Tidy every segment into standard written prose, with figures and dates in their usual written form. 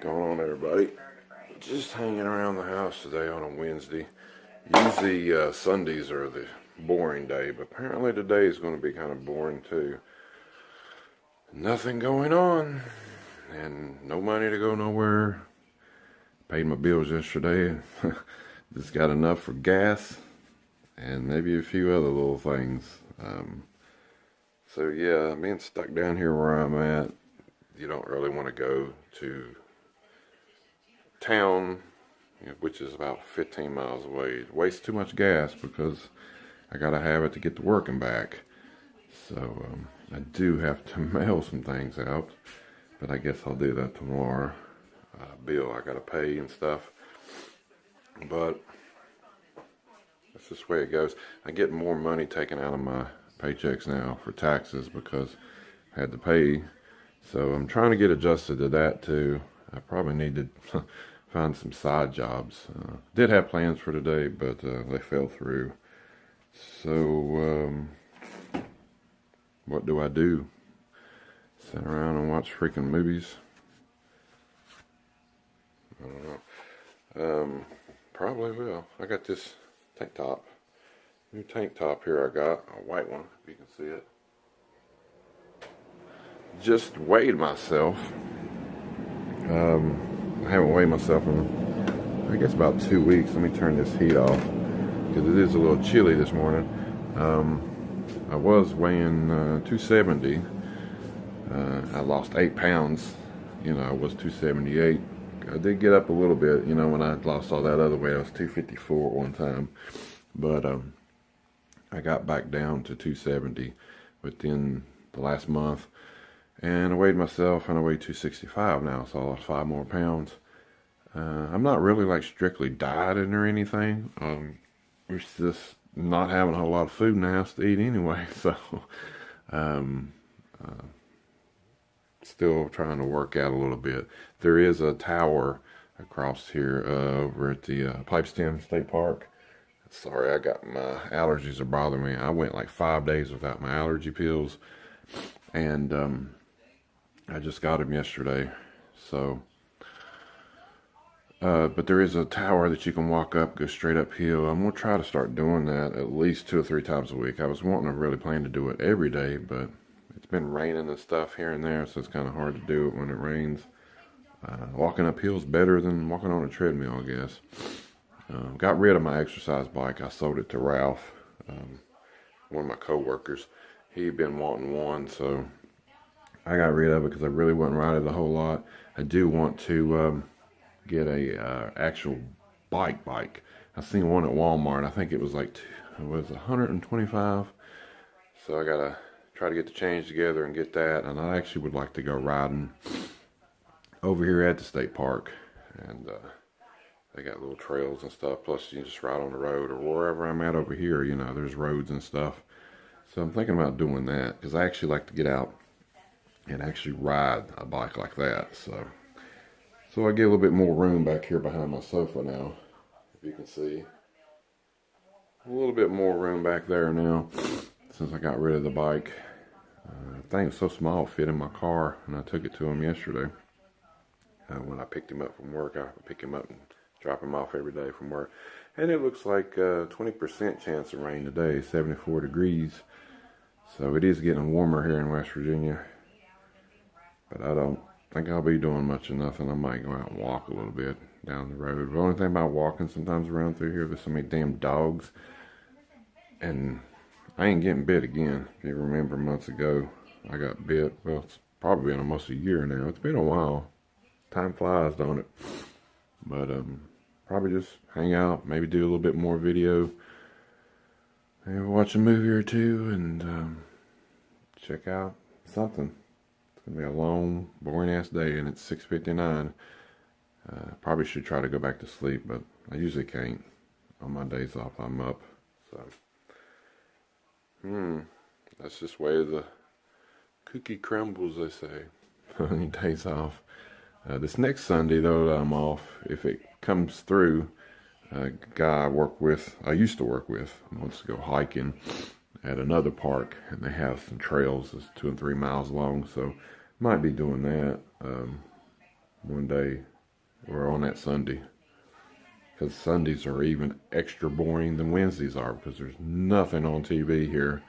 Going on, everybody? Just hanging around the house today on a Wednesday. Usually Sundays are the boring day, but apparently today is going to be kind of boring too. Nothing going on and no money to go nowhere. Paid my bills yesterday. Just got enough for gas and maybe a few other little things. So yeah, being stuck down here where I'm at, you don't really want to go to town, which is about 15 miles away. Waste too much gas because I gotta have it to get to work and back. So I do have to mail some things out, but I guess I'll do that tomorrow. Bill I gotta pay and stuff, but that's just the way it goes. I get more money taken out of my paychecks now for taxes because I had to pay. So I'm trying to get adjusted to that too. I probably need to find some side jobs. Did have plans for today, but they fell through. So what do I do? Sit around and watch freaking movies? I don't know. Probably will. I got this tank top. New tank top here I got. A white one, if you can see it. Just weighed myself. I haven't weighed myself in, I guess, about 2 weeks. Let me turn this heat off because it is a little chilly this morning. I was weighing 270. I lost 8 pounds. I was 278. I did get up a little bit, when I lost all that other weight. I was 254 at one time. But I got back down to 270 within the last month. And I weighed myself, and I weigh 265 now, so I lost 5 more pounds. I'm not really like strictly dieting or anything. We're just not having a whole lot of food in the house to eat anyway, so still trying to work out a little bit. There is a tower across here over at the Pipestem State Park. Sorry, my allergies are bothering me. I went like 5 days without my allergy pills, and I just got them yesterday. So, but there is a tower that you can walk up, go straight uphill. I'm gonna try to start doing that at least 2 or 3 times a week. I was wanting to really plan to do it every day, but it's been raining and stuff here and there, so it's kind of hard to do it when it rains. Walking uphill is better than walking on a treadmill, I guess. Got rid of my exercise bike. I sold it to Ralph, one of my co-workers. He'd been wanting one, so I got rid of it because I really wasn't riding it a whole lot. I do want to get a actual bike. I seen one at Walmart. I think it was like $125. So I gotta try to get the change together and get that. And I actually would like to go riding over here at the state park. And they got little trails and stuff. Plus you can just ride on the road or wherever I'm at over here. There's roads and stuff. So I'm thinking about doing that because I actually like to get out and actually ride a bike like that. So I get a little bit more room back here behind my sofa now, if you can see. A little bit more room back there now since I got rid of the bike. The thing was so small, it fit in my car, and I took it to him yesterday. When I picked him up from work, I pick him up and drop him off every day from work. And it looks like 20% chance of rain today, 74 degrees. So it is getting warmer here in West Virginia. But I don't think I'll be doing much of nothing. I might go out and walk a little bit down the road. The only thing about walking sometimes around through here, there's so many damn dogs. And I ain't getting bit again. If you remember months ago, I got bit. Well, it's probably been almost a year now. It's been a while. Time flies, don't it? But probably just hang out, maybe do a little bit more video. Maybe watch a movie or two and check out something. It's gonna be a long, boring ass day, and it's 6:59. Probably should try to go back to sleep, but I usually can't. On my days off, I'm up. So, that's just the way the cookie crumbles, they say. On your days off. This next Sunday, though, that I'm off, if it comes through, a guy I used to work with, wants to go hiking at another park, and they have some trails that's 2 and 3 miles long, so might be doing that. one day or on that Sunday. Because Sundays are even extra boring than Wednesdays are because there's nothing on TV here.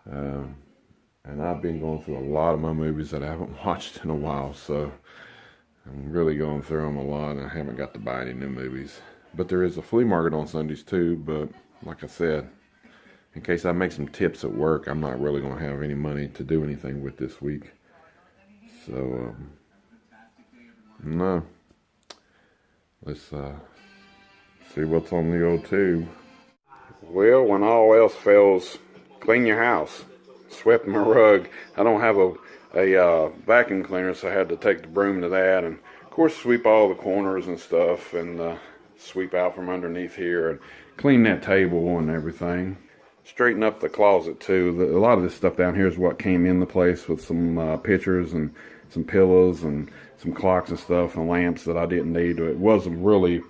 And I've been going through a lot of my movies that I haven't watched in a while, so I'm really going through them a lot, and I haven't got to buy any new movies. But there is a flea market on Sundays too, but like I said, in case I make some tips at work, I'm not really going to have any money to do anything with this week. So, no. Let's see what's on the old tube. Well, when all else fails, clean your house. Swept my rug. I don't have a vacuum cleaner, so I had to take the broom to that, and of course sweep all the corners and stuff, and sweep out from underneath here, and clean that table and everything. Straighten up the closet too. A lot of this stuff down here is what came in the place, with some pictures and some pillows and some clocks and stuff and lamps that I didn't need. It was a really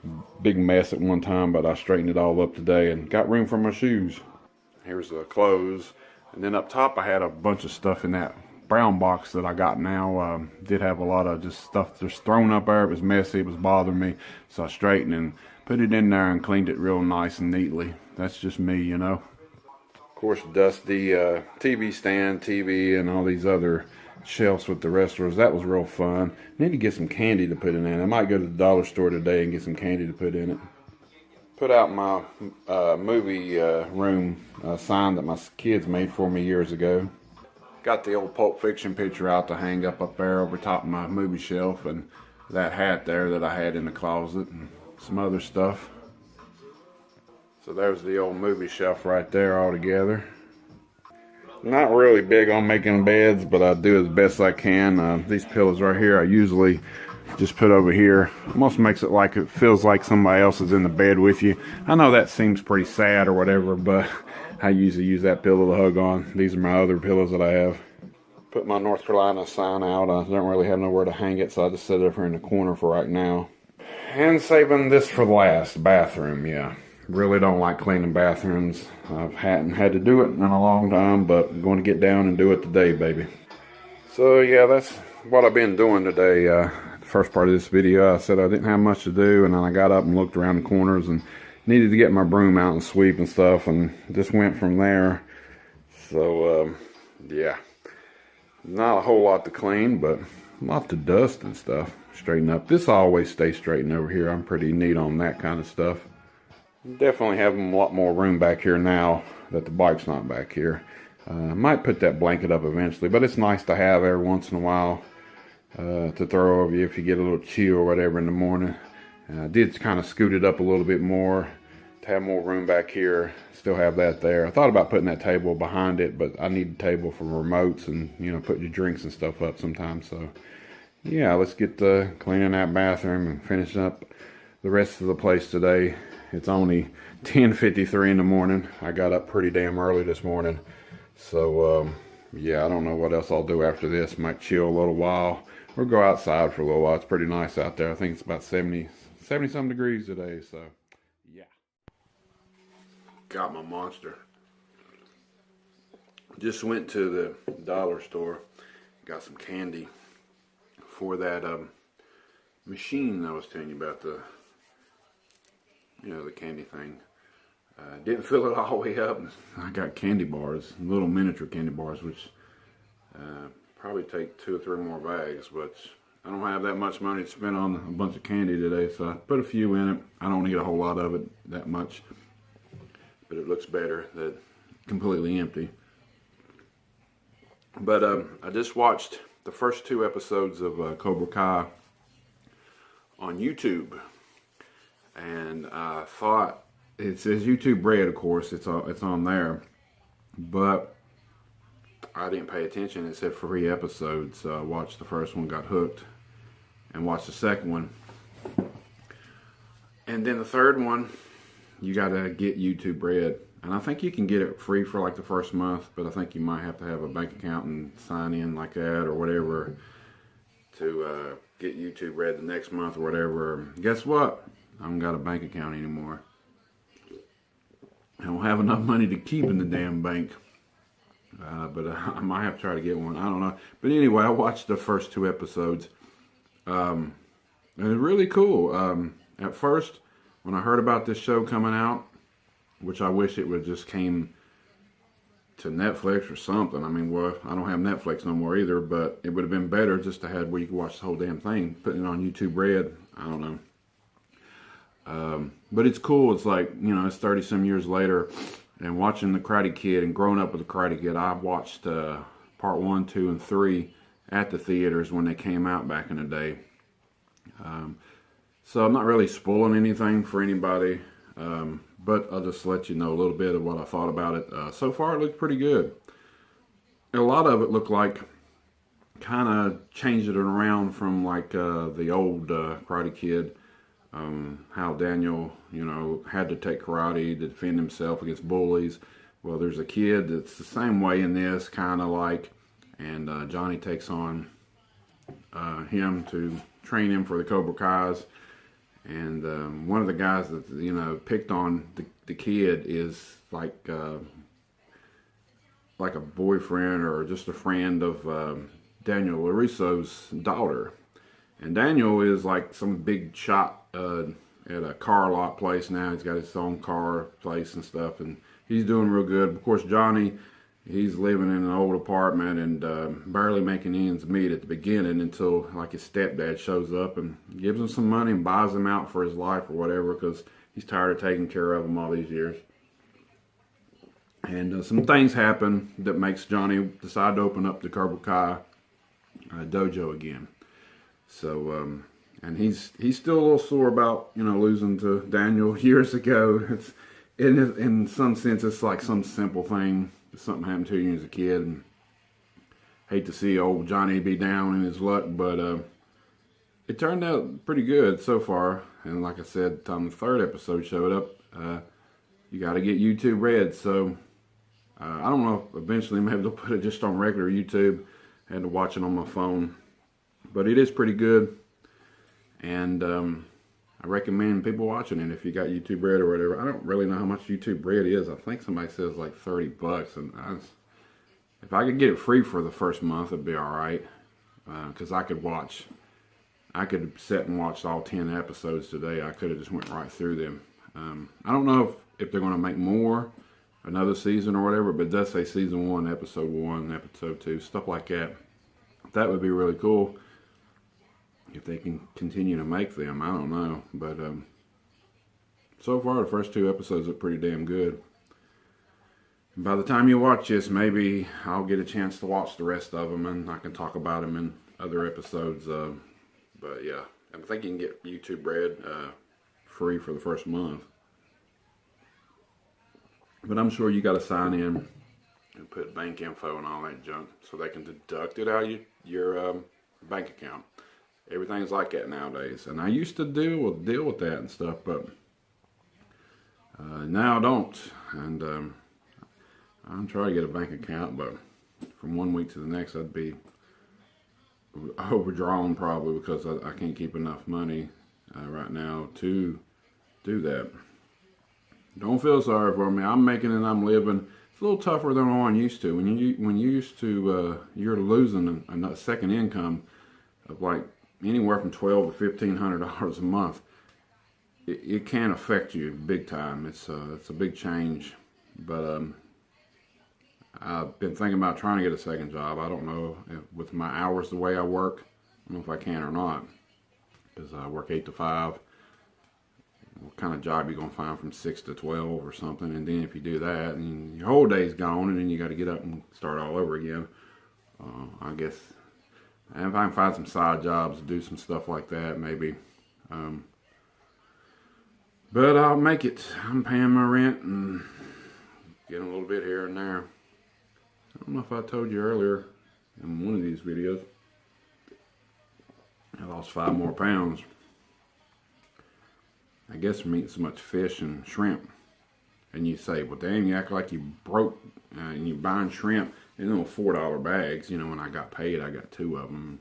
big mess at one time, but I straightened it all up today and got room for my shoes. Here's the clothes. And then up top I had a bunch of stuff in that brown box that I got now. Did have a lot of just stuff just thrown up there. It was messy, it was bothering me. So I straightened and put it in there and cleaned it real nice and neatly. That's just me, you know. Of course, dusty TV stand, TV, and all these other shelves with the wrestlers. That was real fun. Need to get some candy to put in there. I might go to the dollar store today and get some candy to put in it. Put out my movie room sign that my kids made for me years ago. Got the old Pulp Fiction picture out to hang up there over top of my movie shelf, and that hat there that I had in the closet, and some other stuff. So there's the old movie shelf right there all together. Not really big on making beds, but I do as best I can. These pillows right here I usually just put over here. Almost makes it like it feels like somebody else is in the bed with you. I know that seems pretty sad or whatever, but I usually use that pillow to hug on. These are my other pillows that I have. Put my North Carolina sign out. I don't really have nowhere to hang it, so I just set it over in the corner for right now. And saving this for last, bathroom, yeah. Really don't like cleaning bathrooms. I hadn't had to do it in a long time, but I'm going to get down and do it today, baby. So yeah, that's what I've been doing today. First part of this video, I said I didn't have much to do, and then I got up and looked around the corners and needed to get my broom out and sweep and stuff, and just went from there. So yeah, not a whole lot to clean, but a lot to dust and stuff, straighten up. This always stays straightened over here. I'm pretty neat on that kind of stuff. Definitely have a lot more room back here now that the bike's not back here. Might put that blanket up eventually, but it's nice to have every once in a while. To throw over you if you get a little chill or whatever in the morning. I did kind of scoot it up a little bit more to have more room back here. Still have that there. I thought about putting that table behind it, but I need a table for remotes and, you know, putting your drinks and stuff up sometimes. So yeah, let's get cleaning that bathroom and finishing up the rest of the place today. It's only 10:53 in the morning. I got up pretty damn early this morning. So yeah, I don't know what else I'll do after this. Might chill a little while or go outside for a little while. It's pretty nice out there. I think it's about 70 some degrees today, so yeah. Got my monster. Just went to the dollar store, got some candy for that machine I was telling you about, the the candy thing. Didn't fill it all the way up. I got candy bars, little miniature candy bars, which probably take 2 or 3 more bags, but I don't have that much money to spend on a bunch of candy today, so I put a few in it. I don't need a whole lot of it, that much, but it looks better that completely empty. But I just watched the first 2 episodes of Cobra Kai on YouTube, and I thought, it says YouTube Red, of course, it's on there, but I didn't pay attention. It said free episodes, so I watched the first one, got hooked, and watched the second one. And then the third one, you gotta get YouTube Red. And I think you can get it free for like the first month, but I think you might have to have a bank account and sign in like that or whatever to get YouTube Red the next month or whatever. Guess what? I haven't got a bank account anymore. I don't have enough money to keep in the damn bank. But I might have to try to get one. I don't know. But anyway, I watched the first 2 episodes. And it's really cool. At first, when I heard about this show coming out, which I wish it would just came to Netflix or something. I mean, well, I don't have Netflix no more either, but it would have been better just to have where you could watch the whole damn thing. Putting it on YouTube Red, I don't know. But it's cool. It's like, you know, it's 30 some years later, and watching the Karate Kid and growing up with the Karate Kid, I watched part 1, 2, and 3 at the theaters when they came out back in the day. So I'm not really spoiling anything for anybody, but I'll just let you know a little bit of what I thought about it. So far, it looked pretty good. And a lot of it looked like kind of changed it around from like the old Karate Kid. How Daniel, you know, had to take karate to defend himself against bullies. Well, there's a kid that's the same way in this, kind of like, and Johnny takes on him to train him for the Cobra Kai's. And one of the guys that, you know, picked on the kid is like a boyfriend or just a friend of Daniel LaRusso's daughter. And Daniel is like some big shot at a car lot place now. He's got his own car place and stuff, and he's doing real good. Of course, Johnny, he's living in an old apartment and barely making ends meet at the beginning until like his stepdad shows up and gives him some money and buys him out for his life or whatever, because he's tired of taking care of him all these years. And some things happen that makes Johnny decide to open up the Cobra Kai dojo again. So, and he's still a little sore about, you know, losing to Daniel years ago. It's in some sense, it's like some simple thing. Something happened to you as a kid, and hate to see old Johnny be down in his luck, but it turned out pretty good so far. And like I said, time the third episode showed up, you got to get YouTube Red. So I don't know if eventually maybe they'll put it just on regular YouTube. I had to watch it on my phone. But it is pretty good, and I recommend people watching it if you got YouTube Red or whatever. I don't really know how much YouTube Red is. I think somebody says like $30, and if I could get it free for the first month, it'd be all right, because I could sit and watch all 10 episodes today. I could have just went right through them. I don't know if they're going to make more, another season or whatever, but it does say season 1, episode 1, episode 2, stuff like that. That would be really cool. If they can continue to make them, I don't know. But so far, the first 2 episodes look pretty damn good. And by the time you watch this, maybe I'll get a chance to watch the rest of them, and I can talk about them in other episodes. But yeah, I think you can get YouTube Red free for the first month. But I'm sure you got to sign in and put bank info and all that junk so they can deduct it out of your bank account. Everything's like that nowadays, and I used to deal with that and stuff, but now I don't. And I'm trying to get a bank account, but from one week to the next, I'd be overdrawn probably, because I can't keep enough money right now to do that. Don't feel sorry for me. I'm making it. I'm living. It's a little tougher than I'm used to. When you used to, you're losing a second income of like anywhere from $1,200 to $1,500 a month. It can affect you big time. It's a big change. But I've been thinking about trying to get a second job. I don't know with my hours the way I work. I don't know if I can or not, because I work 8 to 5. What kind of job you gonna find from 6 to 12 or something? And then if you do that, and your whole day's gone, and then you got to get up and start all over again. I guess if I can find some side jobs to do some stuff like that, maybe. But I'll make it. I'm paying my rent and getting a little bit here and there. I don't know if I told you earlier in one of these videos, I lost 5 more pounds. I guess from eating so much fish and shrimp. And you say, well, damn, you act like you broke and you buying shrimp in little $4 bags. You know, when I got paid, I got 2 of them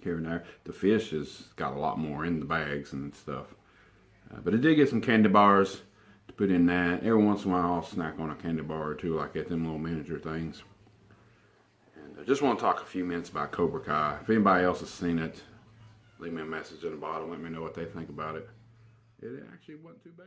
here and there. The fish has got a lot more in the bags and stuff. But I did get some candy bars to put in that. Every once in a while, I'll snack on a candy bar or two, like at them little miniature things. And I just want to talk a few minutes about Cobra Kai. If anybody else has seen it, leave me a message in the bottom. Let me know what they think about it. It actually wasn't too bad.